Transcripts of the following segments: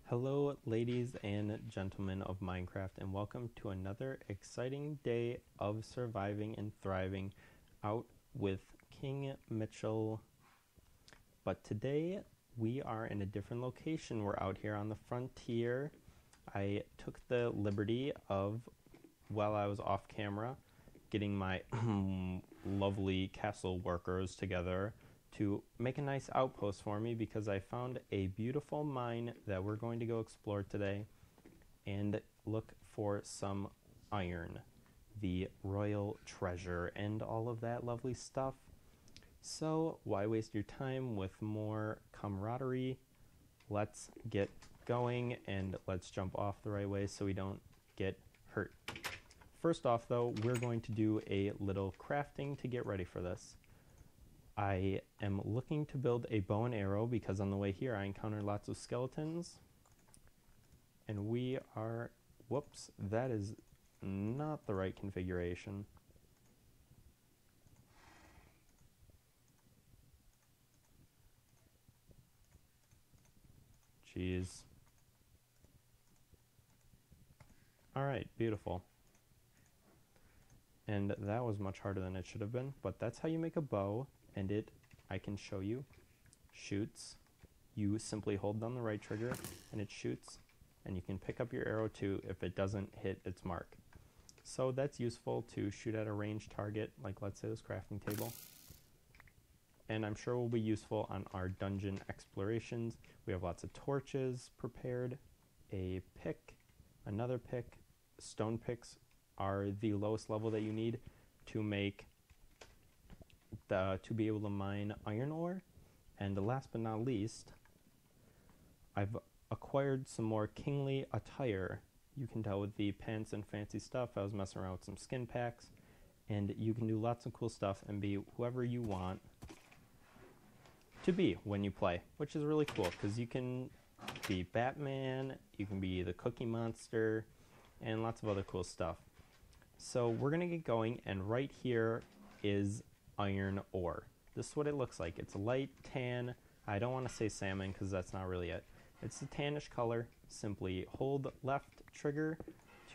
Hello, ladies and gentlemen of Minecraft, and welcome to another exciting day of surviving and thriving out with King Mitchell. But today we are in a different location. We're out here on the frontier. I took the liberty of, while I was off camera, getting my lovely castle workers together to make a nice outpost for me because I found a beautiful mine that we're going to go explore today and look for some iron, the royal treasure, and all of that lovely stuff. So why waste your time with more camaraderie? Let's get going and let's jump off the right way so we don't get hurt. First off though, we're going to do a little crafting to get ready for this. I am looking to build a bow and arrow because on the way here I encountered lots of skeletons. And we are, whoops, that is not the right configuration. Jeez. Alright, beautiful. And that was much harder than it should have been, but that's how you make a bow. And it, I can show you, shoots. You simply hold down the right trigger and it shoots, and you can pick up your arrow too if it doesn't hit its mark. So that's useful to shoot at a ranged target, like let's say this crafting table. And I'm sure will be useful on our dungeon explorations. We have lots of torches prepared, a pick, another pick. Stone picks are the lowest level that you need to make to be able to mine iron ore. And last but not least, I've acquired some more kingly attire. You can tell with the pants and fancy stuff. I was messing around with some skin packs, and you can do lots of cool stuff and be whoever you want to be when you play, which is really cool because you can be Batman, you can be the Cookie Monster, and lots of other cool stuff. So we're gonna get going, and right here is iron ore. This is what it looks like. It's a light tan. I don't want to say salmon because that's not really it. It's a tannish color. Simply hold left trigger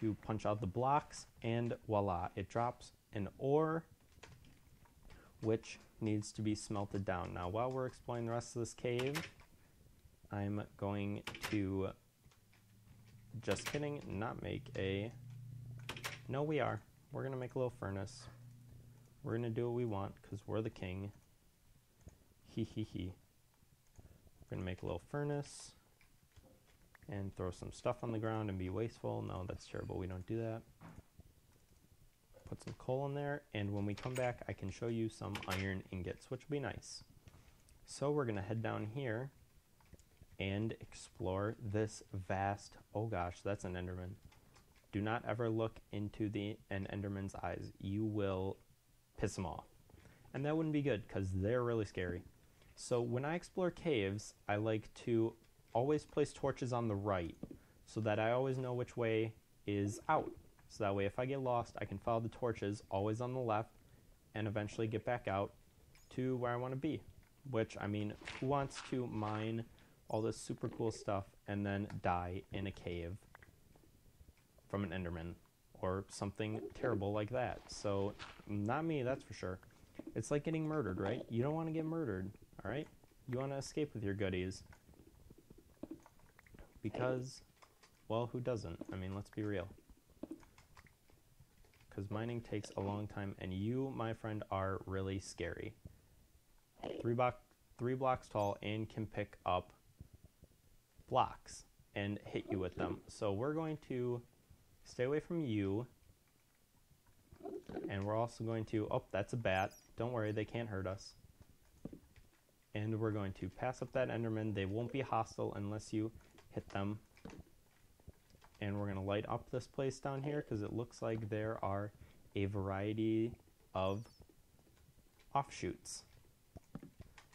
to punch out the blocks, and voila, it drops an ore which needs to be smelted down. Now while we're exploring the rest of this cave, I'm going to, just kidding, not make a, no we are. We're gonna make a little furnace. We're going to do what we want because we're the king. Hee hee hee. We're going to make a little furnace and throw some stuff on the ground and be wasteful. No, that's terrible. We don't do that. Put some coal in there, and when we come back, I can show you some iron ingots, which will be nice. So we're going to head down here and explore this vast, oh gosh, that's an Enderman. Do not ever look into an Enderman's eyes. You will piss them off. And that wouldn't be good because they're really scary. So when I explore caves, I like to always place torches on the right so that I always know which way is out. So that way if I get lost, I can follow the torches always on the left and eventually get back out to where I want to be. Which, I mean, who wants to mine all this super cool stuff and then die in a cave from an Enderman? Or something terrible like that. So, not me, that's for sure. It's like getting murdered, right? You don't want to get murdered, alright? You want to escape with your goodies. Because, well, who doesn't? I mean, let's be real. Because mining takes a long time, and you, my friend, are really scary. Three blocks tall and can pick up blocks and hit you with them. So we're going to stay away from you, and we're also going to, oh, that's a bat. Don't worry, they can't hurt us. And we're going to pass up that Enderman. They won't be hostile unless you hit them. And we're going to light up this place down here because it looks like there are a variety of offshoots.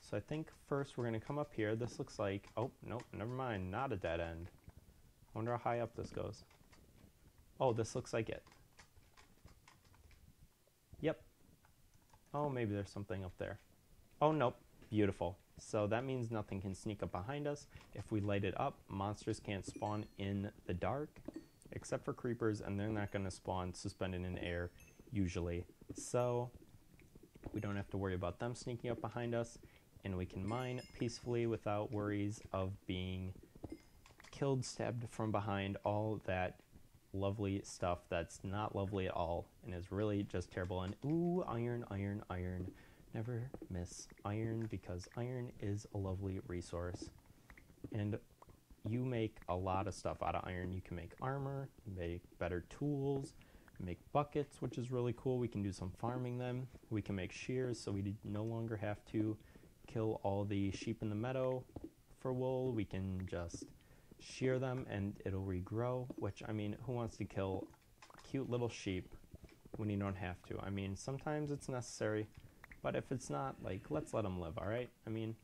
So I think first we're going to come up here. This looks like, oh, nope, never mind, not a dead end. I wonder how high up this goes. Oh, this looks like it. Yep. Oh, maybe there's something up there. Oh, nope. Beautiful. So that means nothing can sneak up behind us. If we light it up, monsters can't spawn in the dark, except for creepers, and they're not going to spawn suspended in air, usually. So we don't have to worry about them sneaking up behind us, and we can mine peacefully without worries of being killed, stabbed from behind, all that lovely stuff that's not lovely at all and is really just terrible. And ooh, iron, iron, iron. Never miss iron, because iron is a lovely resource. And you make a lot of stuff out of iron. You can make armor, make better tools, make buckets, which is really cool. We can do some farming then. We can make shears, so we no longer have to kill all the sheep in the meadow for wool. We can just shear them and it'll regrow, which, I mean, who wants to kill cute little sheep when you don't have to? I mean, sometimes it's necessary, but if it's not, like, let's let them live, all right? I mean,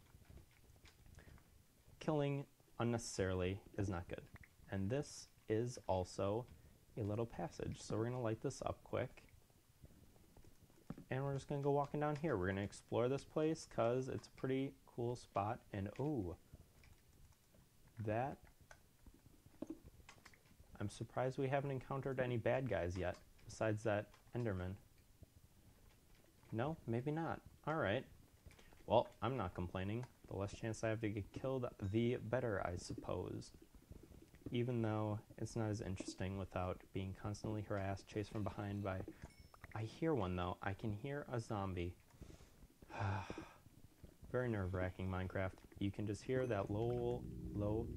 killing unnecessarily is not good. And this is also a little passage, so we're going to light this up quick. And we're just going to go walking down here. We're going to explore this place because it's a pretty cool spot. And, ooh, that... I'm surprised we haven't encountered any bad guys yet, besides that Enderman. No, maybe not. Alright. Well, I'm not complaining. The less chance I have to get killed, the better, I suppose. Even though it's not as interesting without being constantly harassed, chased from behind by... I hear one, though. I can hear a zombie. Very nerve-wracking, Minecraft. You can just hear that low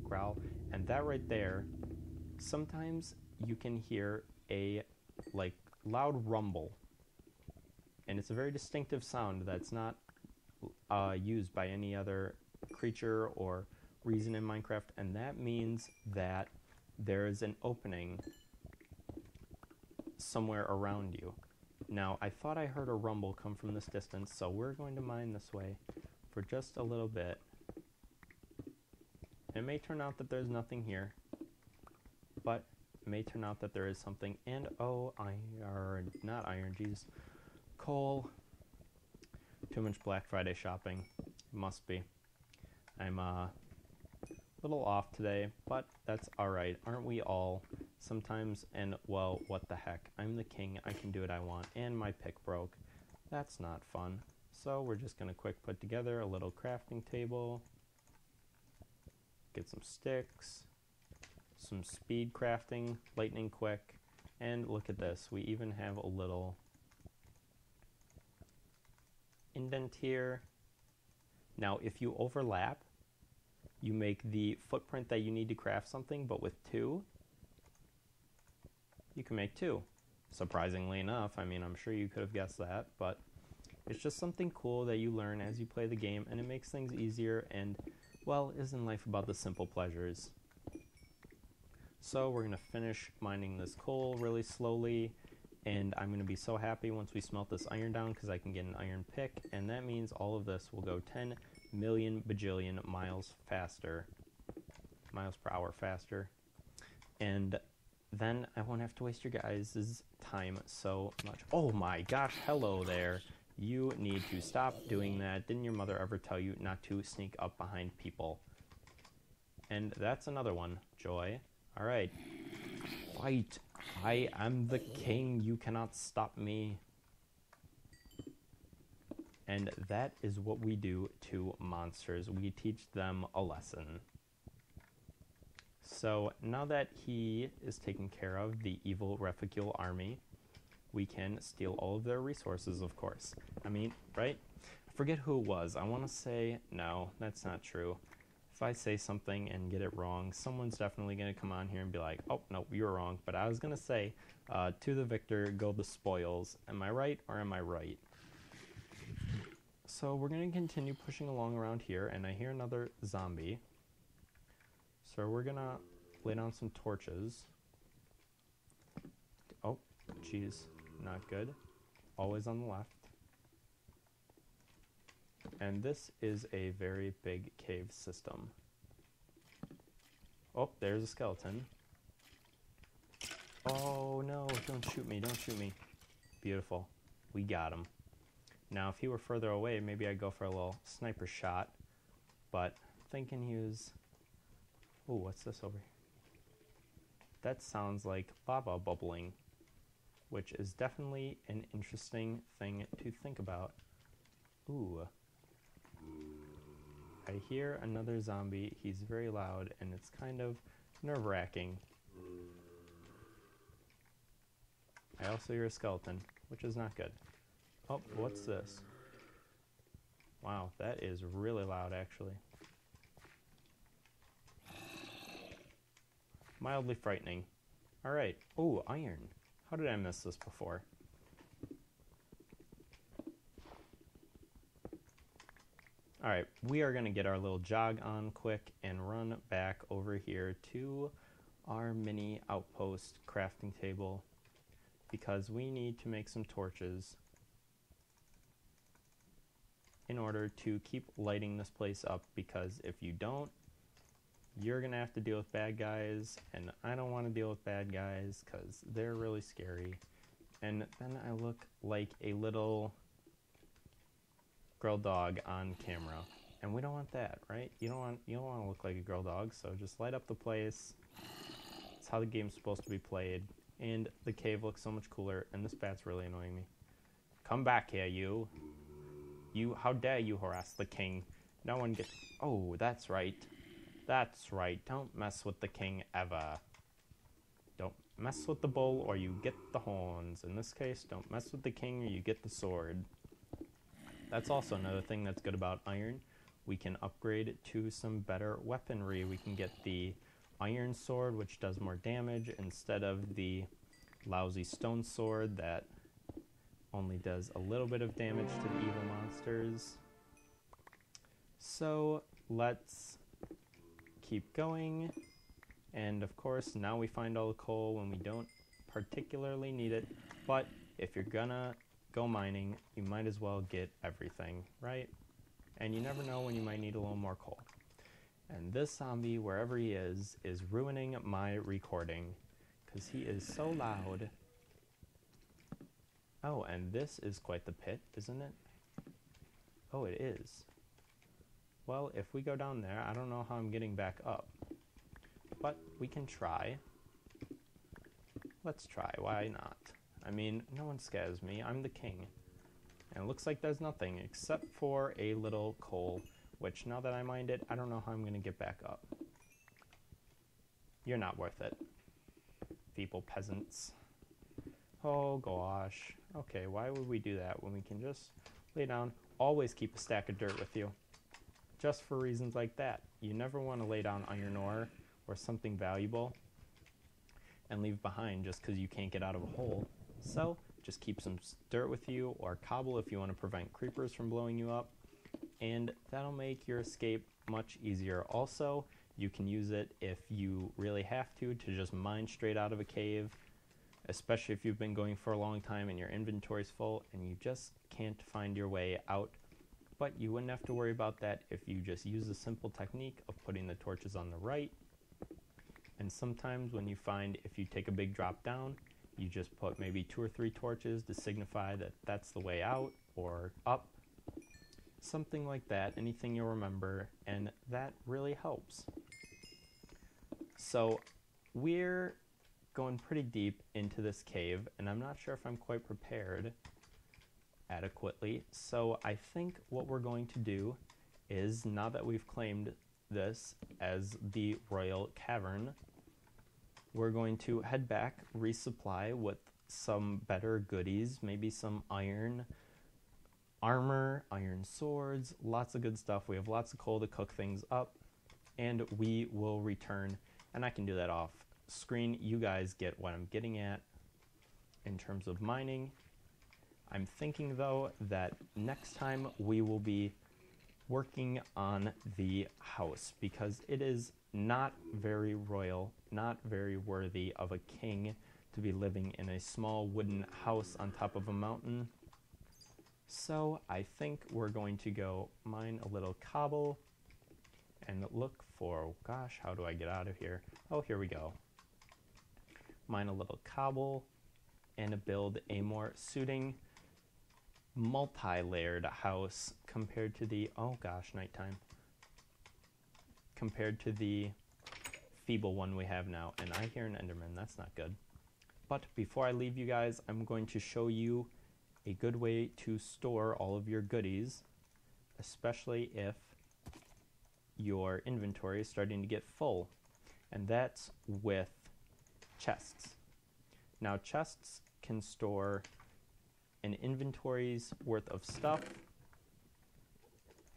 growl. And that right there... Sometimes you can hear a, like, loud rumble, and it's a very distinctive sound that's not used by any other creature or reason in Minecraft, and that means that there is an opening somewhere around you. Now, I thought I heard a rumble come from this distance, so we're going to mine this way for just a little bit. It may turn out that there's nothing here, but it may turn out that there is something. And, oh, iron, not iron, geez, coal. Too much Black Friday shopping. Must be. I'm a little off today, but that's alright. Aren't we all? Sometimes, and, well, what the heck. I'm the king. I can do what I want. And my pick broke. That's not fun. So we're just going to quick put together a little crafting table. Get some sticks. Some speed crafting, lightning quick, and look at this. We even have a little indent here. Now, if you overlap, you make the footprint that you need to craft something, but with two, you can make two. Surprisingly enough, I mean, I'm sure you could have guessed that, but it's just something cool that you learn as you play the game, and it makes things easier, and, well, isn't life about the simple pleasures? So we're going to finish mining this coal really slowly, and I'm going to be so happy once we smelt this iron down because I can get an iron pick, and that means all of this will go 10 million bajillion miles faster, miles per hour faster, and then I won't have to waste your guys' time so much. Oh my gosh, hello there. You need to stop doing that. Didn't your mother ever tell you not to sneak up behind people? And that's another one, Joy. Alright, fight! I am the king, you cannot stop me. And that is what we do to monsters. We teach them a lesson. So now that he is taken care of, the evil Reficule army, we can steal all of their resources, of course. I mean, right? I forget who it was. I want to say, no, that's not true. If I say something and get it wrong, someone's definitely going to come on here and be like, oh, no, you were wrong. But I was going to say, to the victor go the spoils. Am I right or am I right? So we're going to continue pushing along around here, and I hear another zombie. So we're going to lay down some torches. Oh, geez, not good. Always on the left. And this is a very big cave system. Oh, there's a skeleton. Oh no, don't shoot me, don't shoot me. Beautiful. We got him. Now, if he were further away, maybe I'd go for a little sniper shot. but thinking he was... Oh, what's this over here? That sounds like lava bubbling, which is definitely an interesting thing to think about. Ooh. I hear another zombie. He's very loud, and it's kind of nerve-wracking. I also hear a skeleton, which is not good. Oh, what's this? Wow, that is really loud, actually. Mildly frightening. Alright. Oh, iron. How did I miss this before? Alright, we are going to get our little jog on quick and run back over here to our mini outpost crafting table because we need to make some torches in order to keep lighting this place up, because if you don't, you're going to have to deal with bad guys, and I don't want to deal with bad guys because they're really scary. And then I look like a little girl dog on camera, and we don't want that, right? You don't want to look like a girl dog, so just light up the place. It's how the game's supposed to be played. And the cave looks so much cooler, and this bat's really annoying me. Come back here, you. How dare you harass the king? No one gets... Oh, that's right. That's right. Don't mess with the king ever. Don't mess with the bull or you get the horns. In this case, don't mess with the king or you get the sword. That's also another thing that's good about iron. We can upgrade to some better weaponry. We can get the iron sword, which does more damage, instead of the lousy stone sword that only does a little bit of damage to the evil monsters. So let's keep going. And of course, now we find all the coal when we don't particularly need it. But if you're gonna go mining, you might as well get everything, right? And you never know when you might need a little more coal. And this zombie, wherever he is ruining my recording because he is so loud. Oh, and this is quite the pit, isn't it? Oh, it is. Well, if we go down there, I don't know how I'm getting back up. But we can try. Let's try, why not? I mean, no one scares me, I'm the king. And it looks like there's nothing except for a little coal, which now that I mined it, I don't know how I'm gonna get back up. You're not worth it, feeble peasants. Oh gosh. Okay, why would we do that when we can just lay down? Always keep a stack of dirt with you. Just for reasons like that. You never want to lay down iron ore or something valuable and leave behind just because you can't get out of a hole. So just keep some dirt with you, or cobble if you want to prevent creepers from blowing you up, and that'll make your escape much easier. Also, you can use it if you really have to just mine straight out of a cave, especially if you've been going for a long time and your inventory's full and you just can't find your way out. But you wouldn't have to worry about that if you just use the simple technique of putting the torches on the right. And sometimes when you find if you take a big drop down, you just put maybe 2 or 3 torches to signify that that's the way out or up. Something like that, anything you'll remember, and that really helps. So we're going pretty deep into this cave, and I'm not sure if I'm quite prepared adequately. So I think what we're going to do is, now that we've claimed this as the Royal Cavern, we're going to head back, resupply with some better goodies, maybe some iron armor, iron swords, lots of good stuff. We have lots of coal to cook things up, and we will return, and I can do that off screen. You guys get what I'm getting at in terms of mining. I'm thinking though that next time we will be working on the house, because it is not very royal, not very worthy of a king to be living in a small wooden house on top of a mountain. So I think we're going to go mine a little cobble and look for, gosh, how do I get out of here? Oh, here we go. Mine a little cobble and build a more suiting multi-layered house compared to the, oh gosh, nighttime. compared to the feeble one we have now. And I hear an Enderman. That's not good. But before I leave you guys, I'm going to show you a good way to store all of your goodies, especially if your inventory is starting to get full. And that's with chests. Now, chests can store an inventory's worth of stuff,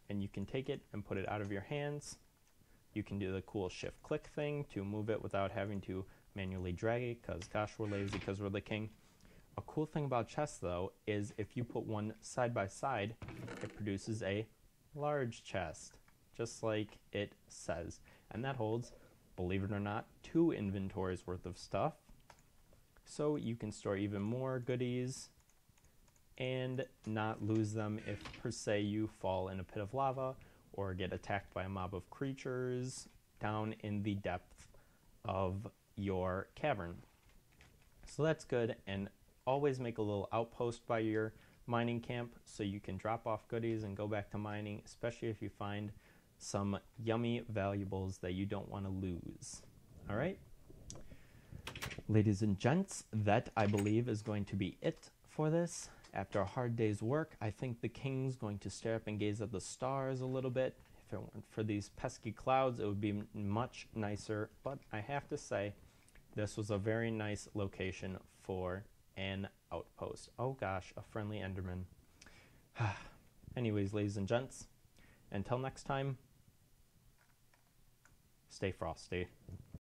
and you can take it and put it out of your hands. You can do the cool shift click thing to move it without having to manually drag it, because gosh, we're lazy because we're the king. A cool thing about chests, though, is if you put one side by side, it produces a large chest, just like it says. And that holds, believe it or not, 2 inventories worth of stuff. So you can store even more goodies and not lose them if, per se, you fall in a pit of lava or get attacked by a mob of creatures down in the depth of your cavern. So that's good, and always make a little outpost by your mining camp so you can drop off goodies and go back to mining, especially if you find some yummy valuables that you don't want to lose. All right? Ladies and gents, that, I believe, is going to be it for this. After a hard day's work, I think the king's going to stare up and gaze at the stars a little bit. If it weren't for these pesky clouds, it would be much nicer. But I have to say, this was a very nice location for an outpost. Oh gosh, a friendly Enderman. Anyways, ladies and gents, until next time, stay frosty.